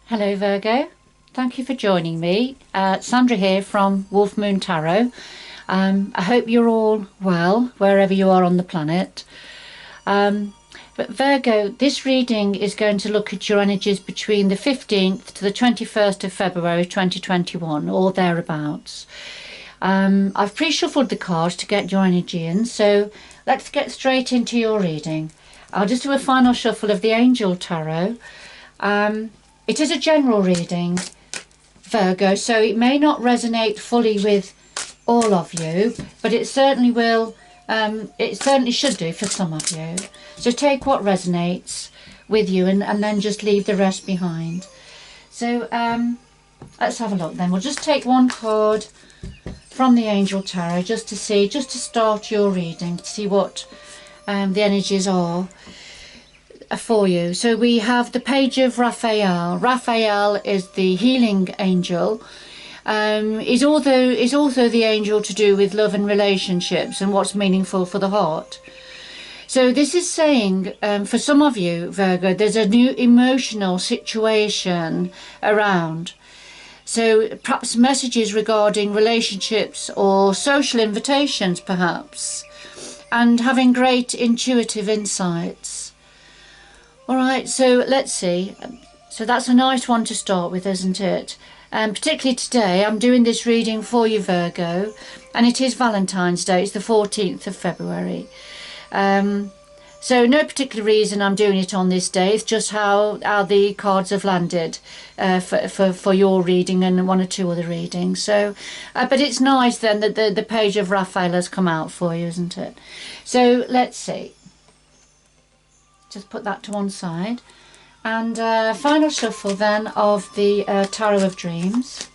Hello Virgo, thank you for joining me. Sandra here from Wolf Moon Tarot. I hope you're all well wherever you are on the planet. But Virgo, this reading is going to look at your energies between the 15th to the 21st of February 2021 or thereabouts. I've pre-shuffled the cards to get your energy in, so let's get straight into your reading. I'll just do a final shuffle of the Angel Tarot. It is a general reading, Virgo, so it may not resonate fully with all of you, but it certainly will, it certainly should do for some of you. So take what resonates with you and then just leave the rest behind. So let's have a look then. We'll just take one card from the Angel Tarot just to see, just to start your reading, to see what the energies are for you. So we have the Page of Raphael. Raphael is the healing angel. Is also the angel to do with love and relationships and what's meaningful for the heart. So this is saying, for some of you, Virgo, there's a new emotional situation around. So perhaps messages regarding relationships or social invitations, perhaps, and having great intuitive insights. All right, so let's see. So that's a nice one to start with, isn't it? Particularly today, I'm doing this reading for you, Virgo, and it is Valentine's Day. It's the 14th of February. So no particular reason I'm doing it on this day. It's just how the cards have landed for your reading and one or two other readings. So, but it's nice then that the Page of Raphael has come out for you, isn't it? So let's see. Just put that to one side. And final shuffle then of the Tarot of Dreams.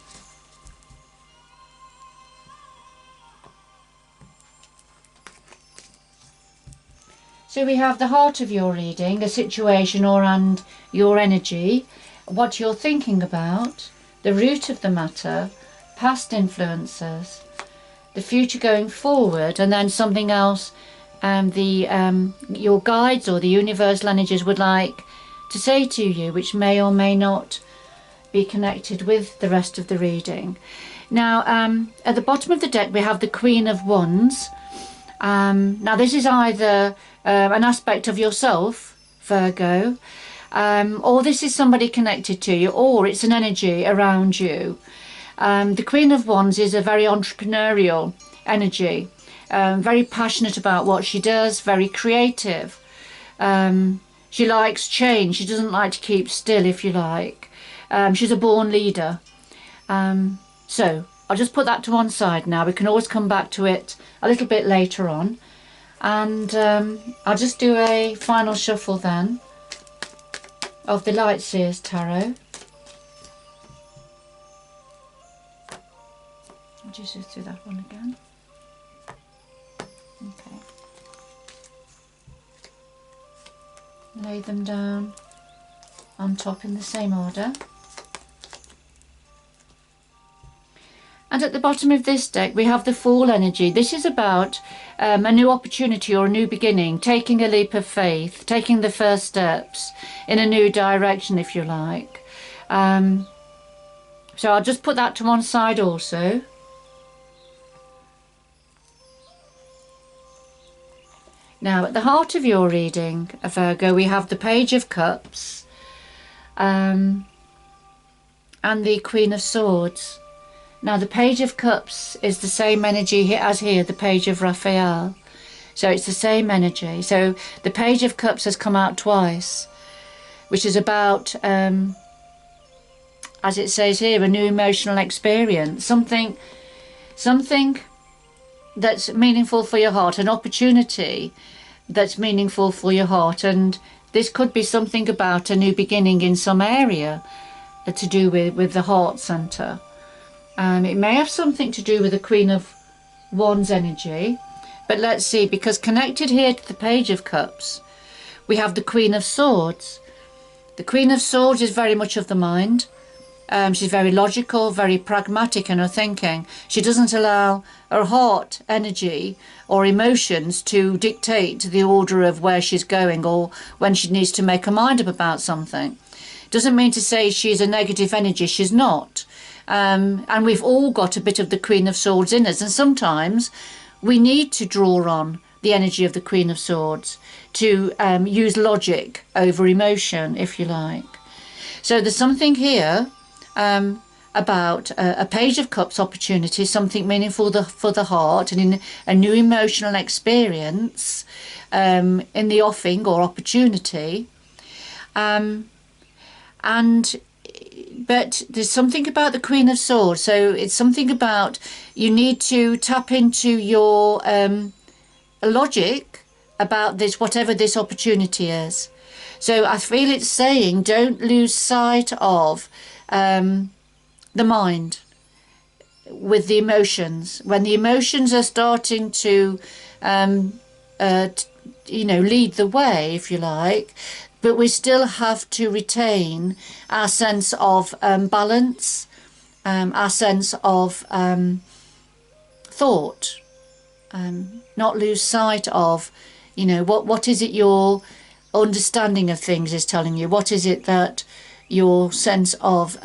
So we have the heart of your reading, a situation and your energy, what you're thinking about, the root of the matter, past influences, the future going forward, and then something else your guides or the universal energies would like to say to you, which may or may not be connected with the rest of the reading. Now, at the bottom of the deck, we have the Queen of Wands. Now, this is either an aspect of yourself, Virgo, or this is somebody connected to you, or it's an energy around you. The Queen of Wands is a very entrepreneurial energy. Very passionate about what she does, very creative. She likes change. She doesn't like to keep still, if you like. She's a born leader. So I'll just put that to one side now. We can always come back to it a little bit later on. And I'll just do a final shuffle then of the Lightseer's Tarot. I'll just do that one again. Okay. Lay them down on top in the same order. And at the bottom of this deck we have the Fool energy. This is about a new opportunity or a new beginning, taking a leap of faith, taking the first steps in a new direction, if you like. So I'll just put that to one side also. Now, at the heart of your reading, Virgo, we have the Page of Cups and the Queen of Swords. Now, the Page of Cups is the same energy as here, the Page of Raphael. So it's the same energy. So the Page of Cups has come out twice, which is about, as it says here, a new emotional experience, something that's meaningful for your heart, an opportunity that's meaningful for your heart. And this could be something about a new beginning in some area to do with the heart center. It may have something to do with the Queen of Wands energy, but let's see, because connected here to the Page of Cups we have the Queen of Swords. The Queen of Swords is very much of the mind. She's very logical, very pragmatic in her thinking. She doesn't allow her heart energy or emotions to dictate the order of where she's going or when she needs to make her mind up about something. Doesn't mean to say she's a negative energy, she's not. And we've all got a bit of the Queen of Swords in us, and sometimes we need to draw on the energy of the Queen of Swords to use logic over emotion, if you like. So there's something here about a Page of Cups opportunity, something meaningful for the heart, and in a new emotional experience in the offing or opportunity. But there's something about the Queen of Swords. So it's something about you need to tap into your logic about this, whatever this opportunity is. So I feel it's saying don't lose sight of the mind with the emotions. When the emotions are starting to lead the way, if you like, but we still have to retain our sense of balance, our sense of thought, not lose sight of, what is it your understanding of things is telling you? What is it that your sense of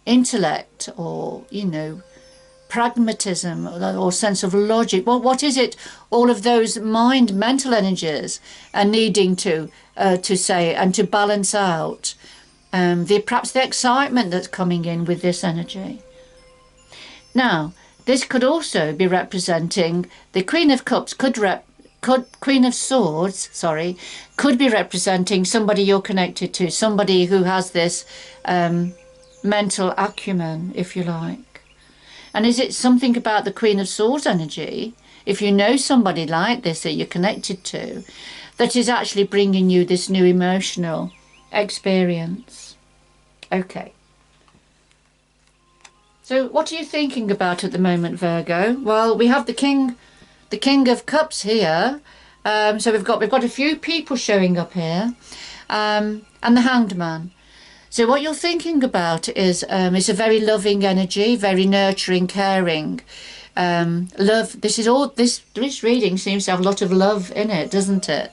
intellect or, pragmatism or sense of logic, what is it all of those mental energies are needing to say and to balance out perhaps the excitement that's coming in with this energy. Now this could also be representing the Queen of Cups, Queen of Swords, could be representing somebody you're connected to, somebody who has this mental acumen, if you like. And is it something about the Queen of Swords energy, if you know somebody like this that you're connected to, that is actually bringing you this new emotional experience? Okay. So what are you thinking about at the moment, Virgo? Well, we have the King of Cups here. So we've got a few people showing up here, and the Hanged Man. So what you're thinking about is it's a very loving energy, very nurturing, caring, love. This reading seems to have a lot of love in it, doesn't it?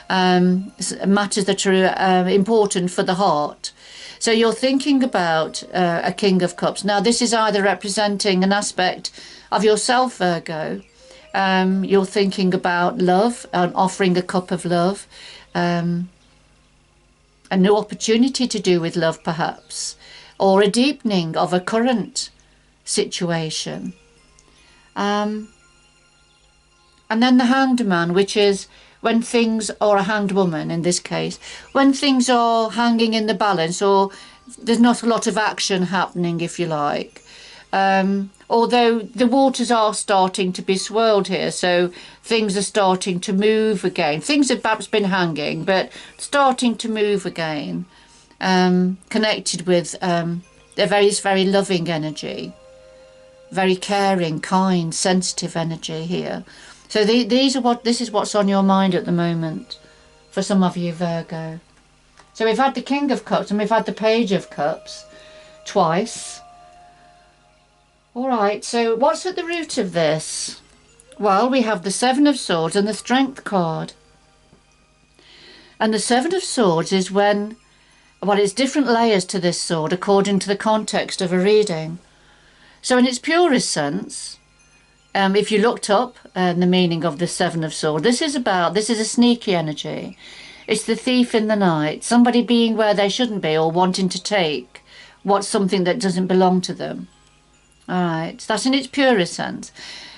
Matters that are important for the heart. So you're thinking about a King of Cups. Now this is either representing an aspect of yourself, Virgo. You're thinking about love and offering a cup of love. A new opportunity to do with love, perhaps, or a deepening of a current situation. And then the Hanged Man, which is when things, or a hanged woman in this case, when things are hanging in the balance, or there's not a lot of action happening, if you like. Although the waters are starting to be swirled here, so things are starting to move again. Things have perhaps been hanging, but starting to move again, connected with very loving energy, very caring, kind, sensitive energy here. So this is what's on your mind at the moment for some of you, Virgo. So we've had the King of Cups and we've had the Page of Cups twice. All right, so what's at the root of this? Well, we have the Seven of Swords and the Strength card. And the Seven of Swords is when, it's different layers to this sword according to the context of a reading. So in its purest sense, if you looked up the meaning of the Seven of Swords, this is a sneaky energy. It's the thief in the night, somebody being where they shouldn't be or wanting to take something that doesn't belong to them. All right, that's in its purest sense.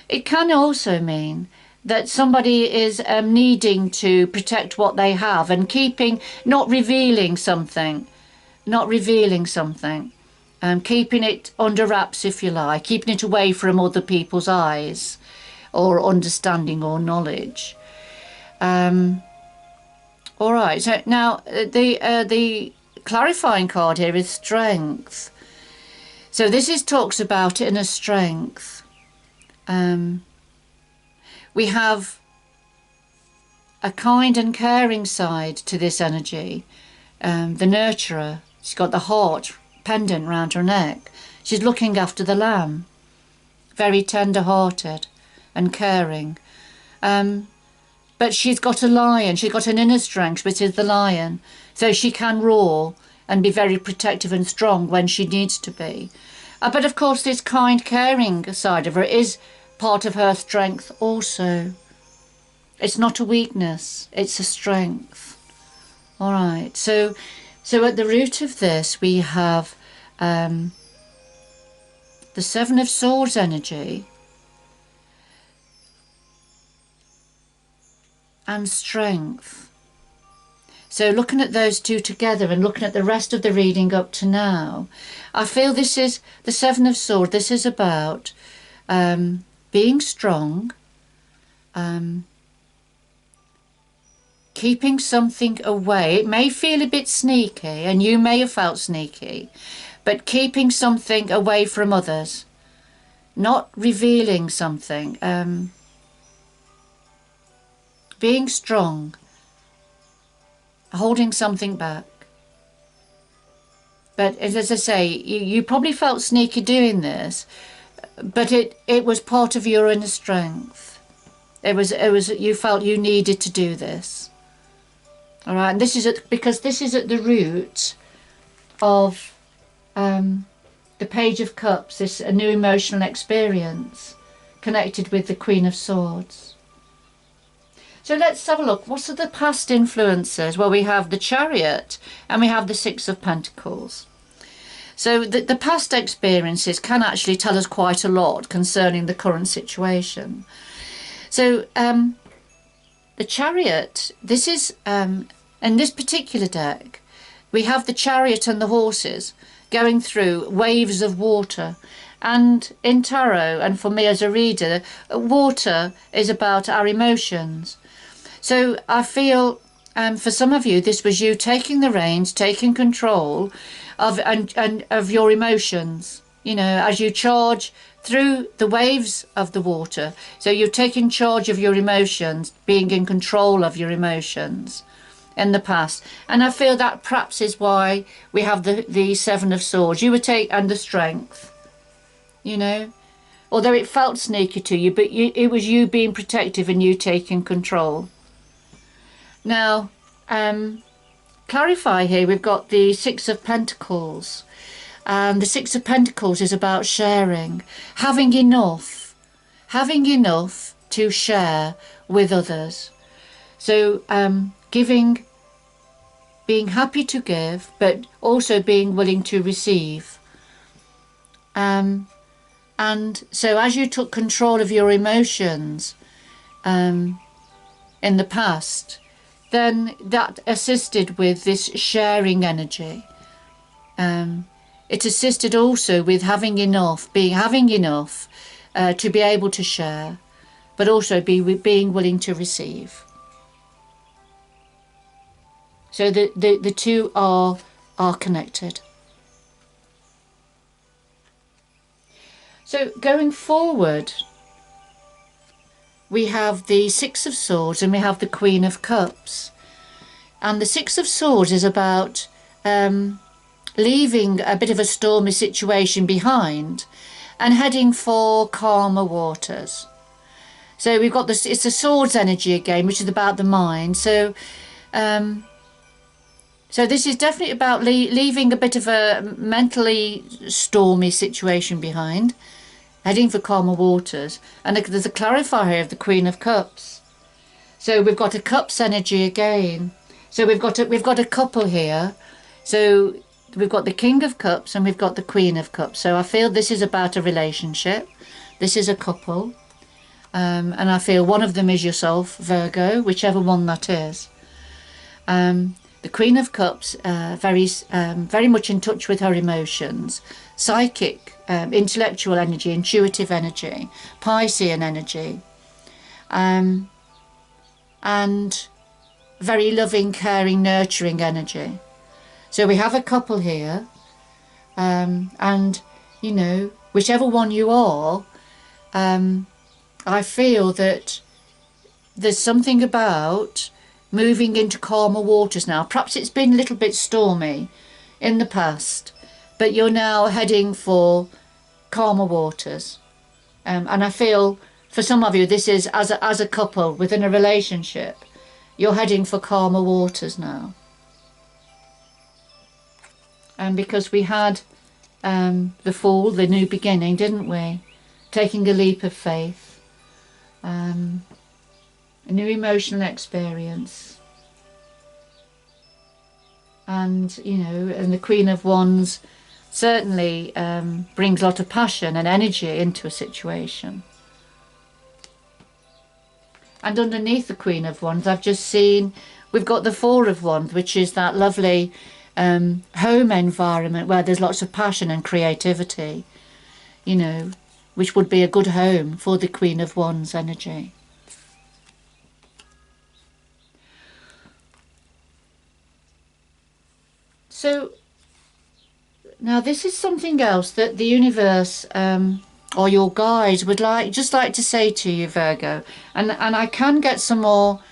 It can also mean that somebody is needing to protect what they have and not revealing something, keeping it under wraps, if you like, keeping it away from other people's eyes or understanding or knowledge. All right, so now the clarifying card here is Strength. So this talks about inner strength. We have a kind and caring side to this energy. The nurturer, she's got the heart pendant round her neck. She's looking after the lamb. Very tender-hearted and caring. But but she's got a lion. She's got an inner strength, which is the lion. So she can roar and be very protective and strong when she needs to be. But of course, this kind, caring side of her is part of her strength also. It's not a weakness, it's a strength. All right, so at the root of this, we have the Seven of Swords energy and strength. So looking at those two together and looking at the rest of the reading up to now, I feel this is the Seven of Swords. This is about being strong, keeping something away. It may feel a bit sneaky, and you may have felt sneaky, but keeping something away from others, not revealing something, being strong, holding something back. But as I say, you probably felt sneaky doing this, but it was part of your inner strength. It was you felt you needed to do this. All right, and this is because this is at the root of the Page of Cups, this a new emotional experience connected with the Queen of Swords. So let's have a look. What are the past influences? Well, we have the Chariot and we have the Six of Pentacles. So the past experiences can actually tell us quite a lot concerning the current situation. So the Chariot, this is, in this particular deck, we have the Chariot and the horses going through waves of water. And in tarot, and for me as a reader, water is about our emotions. So I feel for some of you, this was you taking the reins, taking control of your emotions, you know, as you charge through the waves of the water. So you're taking charge of your emotions, being in control of your emotions in the past. And I feel that perhaps is why we have the Seven of Swords. You would take and the strength, you know, although it felt sneaky to you, but it was you being protective and you taking control. Now, clarify here, we've got the Six of Pentacles. And the Six of Pentacles is about sharing, having enough to share with others. So giving, being happy to give, but also being willing to receive. And so as you took control of your emotions in the past, then that assisted with this sharing energy. It assisted also with having enough to be able to share, but also being willing to receive. So the two are connected. So going forward, we have the Six of Swords and we have the Queen of Cups. And the Six of Swords is about leaving a bit of a stormy situation behind and heading for calmer waters. So we've got this, it's a swords energy again, which is about the mind. So so this is definitely about leaving a bit of a mentally stormy situation behind, heading for calmer waters. And there's a clarifier of the Queen of Cups. So we've got a Cups energy again. So we've got a couple here. So we've got the King of Cups and we've got the Queen of Cups. So I feel this is about a relationship. This is a couple. And I feel one of them is yourself, Virgo, whichever one that is. The Queen of Cups, very much in touch with her emotions. Psychic, intellectual energy, intuitive energy, Piscean energy. And very loving, caring, nurturing energy. So we have a couple here, and you know, whichever one you are, I feel that there's something about moving into calmer waters now. Perhaps it's been a little bit stormy in the past, but you're now heading for calmer waters. And I feel for some of you, this is as a couple within a relationship. You're heading for calmer waters now. And because we had the Fool, the new beginning, didn't we? Taking a leap of faith, a new emotional experience, and and the Queen of Wands certainly brings a lot of passion and energy into a situation. And underneath the Queen of Wands, I've just seen we've got the Four of Wands, which is that lovely home environment where there's lots of passion and creativity, which would be a good home for the Queen of Wands energy. So now this is something else that the universe or your guides would just like to say to you, Virgo, and I can get some more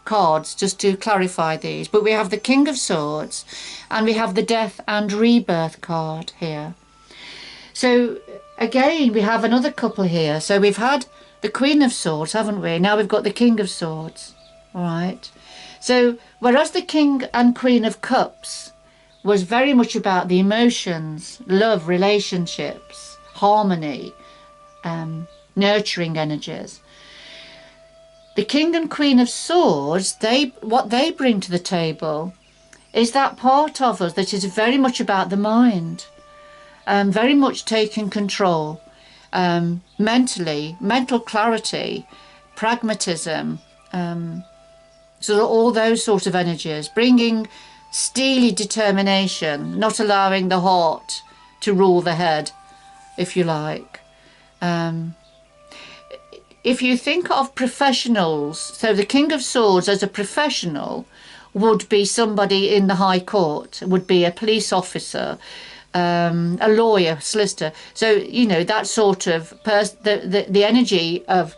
cards just to clarify these, but we have the King of Swords and we have the Death and Rebirth card here. So again, we have another couple here. So we've had the Queen of Swords, haven't we? Now we've got the King of Swords. All right. So whereas the King and Queen of Cups was very much about the emotions, love, relationships, harmony, nurturing energies, the King and Queen of Swords, what they bring to the table is that part of us that is very much about the mind, very much taking control, mentally, mental clarity, pragmatism, so all those sort of energies, bringing steely determination, not allowing the heart to rule the head, if you like. If you think of professionals, so the King of Swords as a professional would be somebody in the High Court, would be a police officer, a lawyer, solicitor. So, that sort of the energy of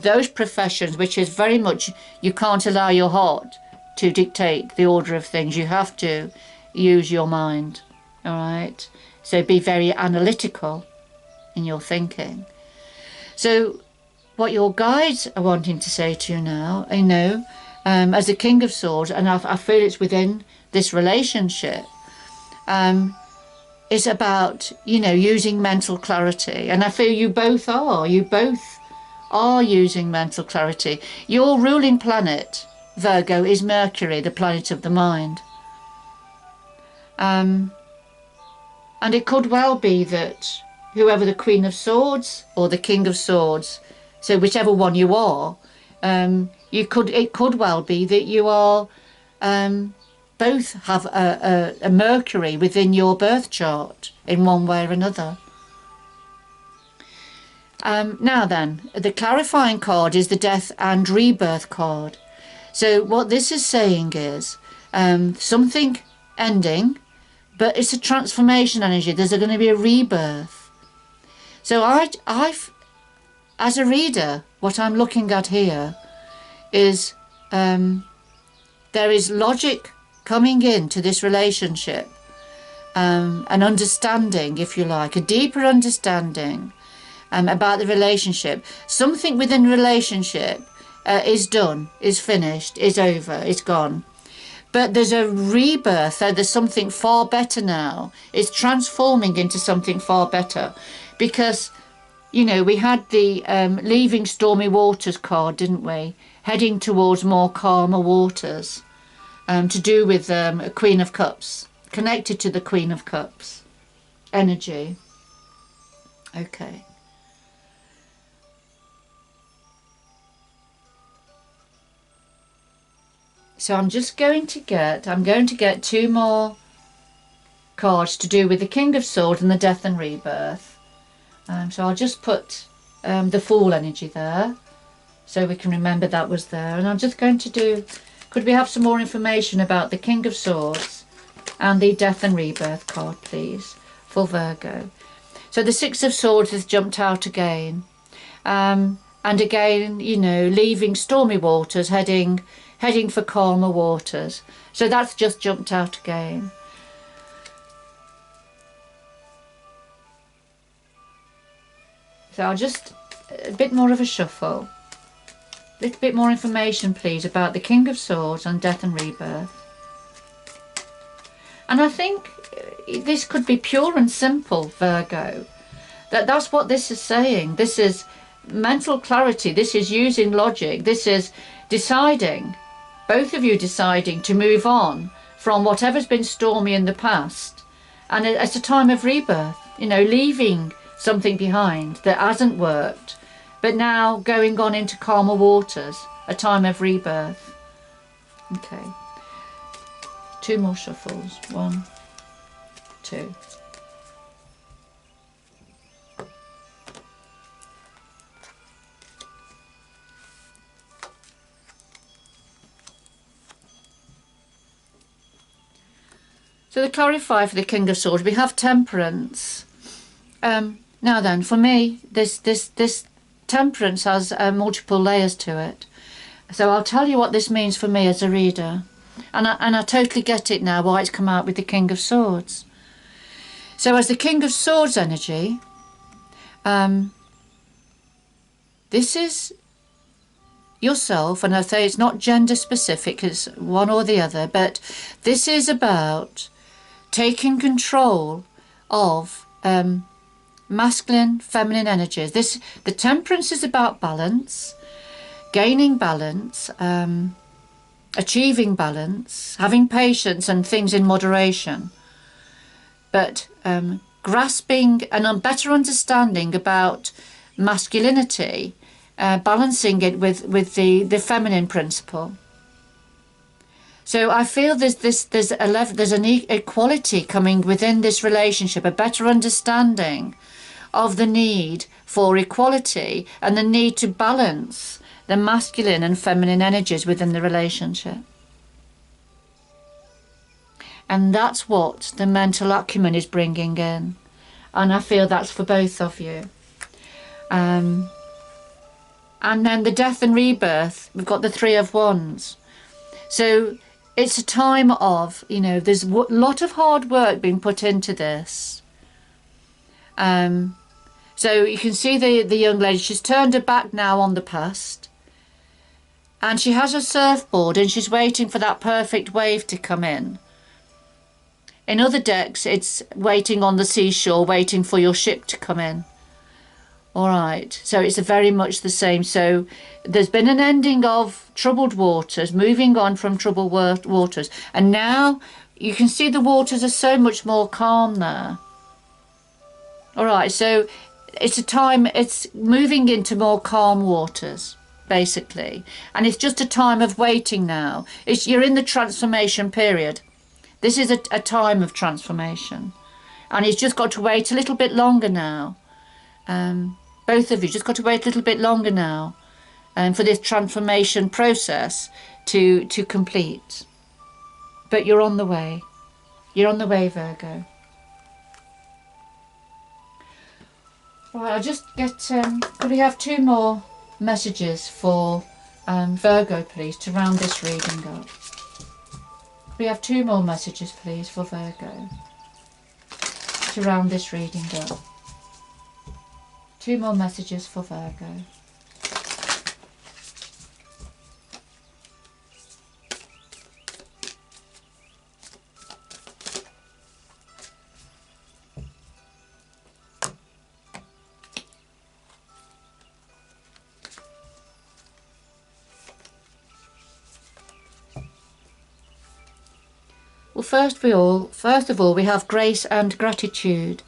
those professions, which is very much, you can't allow your heart to dictate the order of things. You have to use your mind, all right? So be very analytical in your thinking. So what your guides are wanting to say to you now, as a King of Swords, and I feel it's within this relationship, it's about, using mental clarity. And I feel you both are using mental clarity. Your ruling planet, Virgo, is Mercury, the planet of the mind. And it could well be that whoever the Queen of Swords or the King of Swords, so whichever one you are, it could well be that you are both have a Mercury within your birth chart in one way or another. Now then, the clarifying card is the Death and Rebirth card. So what this is saying is something ending, but it's a transformation energy. There's going to be a rebirth. So I've as a reader, what I'm looking at here is there is logic coming into this relationship, an understanding, if you like, a deeper understanding about the relationship. Something within the relationship is done, is finished, is over, is gone. But there's a rebirth, so there's something far better now. It's transforming into something far better. Because, we had the leaving stormy waters card, didn't we? Heading towards more calmer waters, to do with a Queen of Cups, connected to the Queen of Cups energy. Okay. So I'm going to get two more cards to do with the King of Swords and the Death and Rebirth. So I'll just put the Fool energy there, so we can remember that was there. And I'm just going to do, could we have some more information about the King of Swords and the Death and Rebirth card, please, for Virgo. So the Six of Swords has jumped out again. And again, leaving stormy waters, heading for calmer waters. So that's just jumped out again. So I'll just a bit more of a shuffle. A little bit more information, please, about the King of Swords and death and rebirth. And I think this could be pure and simple, Virgo. That's what this is saying. This is mental clarity. This is using logic. This is deciding, both of you deciding to move on from whatever's been stormy in the past. And it's a time of rebirth, you know, leaving something behind that hasn't worked, but now going on into calmer waters, a time of rebirth. Okay. 2 more shuffles. 1, 2. So to clarify for the King of Swords, we have Temperance. Now then, for me, this Temperance has multiple layers to it. So I'll tell you what this means for me as a reader. And I totally get it now, why it's come out with the King of Swords. So as the King of Swords energy, this is yourself, and I say it's not gender specific, it's one or the other, but this is about taking control of masculine, feminine energies. The Temperance is about balance, gaining balance, achieving balance, having patience and things in moderation, but grasping and a better understanding about masculinity, balancing it with the feminine principle. So I feel there's an equality coming within this relationship, a better understanding of the need for equality and the need to balance the masculine and feminine energies within the relationship. And that's what the mental acumen is bringing in. And I feel that's for both of you. And then the death and rebirth, we've got the 3 of Wands. So it's a time of, you know, there's a lot of hard work being put into this. So you can see the young lady, she's turned her back now on the past. And she has a surfboard and she's waiting for that perfect wave to come in. In other decks, it's waiting on the seashore, waiting for your ship to come in. All right, so it's very much the same. So there's been an ending of troubled waters, moving on from troubled waters. And now you can see the waters are so much more calm there. All right, so it's a time, it's moving into more calm waters, basically. And it's just a time of waiting now. You're in the transformation period. This is a time of transformation. And it's just got to wait a little bit longer now. Both of you just got to wait a little bit longer now for this transformation process to complete. But you're on the way. You're on the way, Virgo. Right, I'll just get, could we have 2 more messages for Virgo, please, to round this reading up? We have 2 more messages, please, for Virgo to round this reading up. 2 more messages for Virgo. Well, first of all, we have grace and gratitude.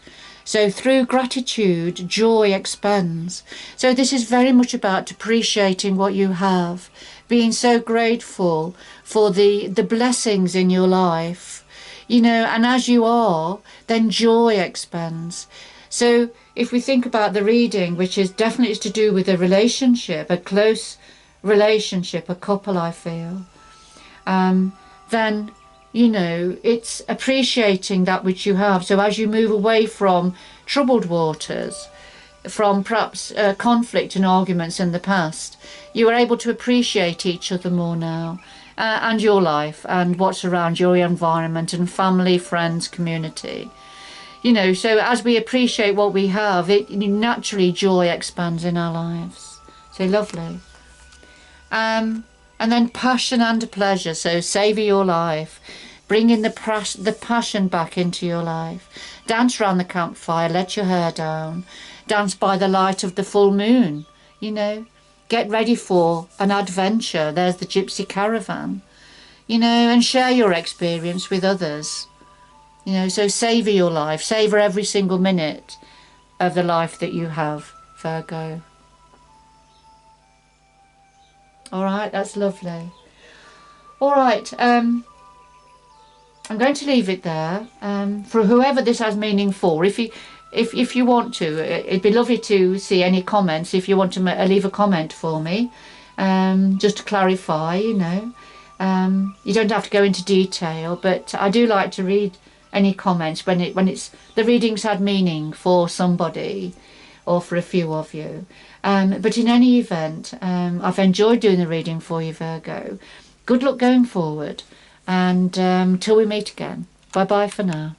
So through gratitude, joy expands. So this is very much about appreciating what you have, being so grateful for the blessings in your life, you know, and as you are, then joy expands. So if we think about the reading, which is definitely to do with a relationship, a close relationship, a couple, I feel, then, you know, it's appreciating that which you have. So as you move away from troubled waters, from perhaps conflict and arguments in the past, you are able to appreciate each other more now, and your life and what's around your environment and family, friends, community. You know, so as we appreciate what we have, naturally joy expands in our lives. So lovely. And then passion and pleasure. So savour your life. Bring in the passion back into your life. Dance around the campfire. Let your hair down. Dance by the light of the full moon. You know, get ready for an adventure. There's the gypsy caravan. You know, and share your experience with others. You know, so savour your life. Savour every single minute of the life that you have, Virgo. All right, that's lovely. All right, I'm going to leave it there. For whoever this has meaning for, if you want to, it'd be lovely to see any comments. If you want to leave a comment for me, just to clarify, you know. You don't have to go into detail, but I do like to read any comments when it's the readings had meaning for somebody or for a few of you. But in any event, I've enjoyed doing the reading for you, Virgo. Good luck going forward, and till we meet again. Bye bye for now.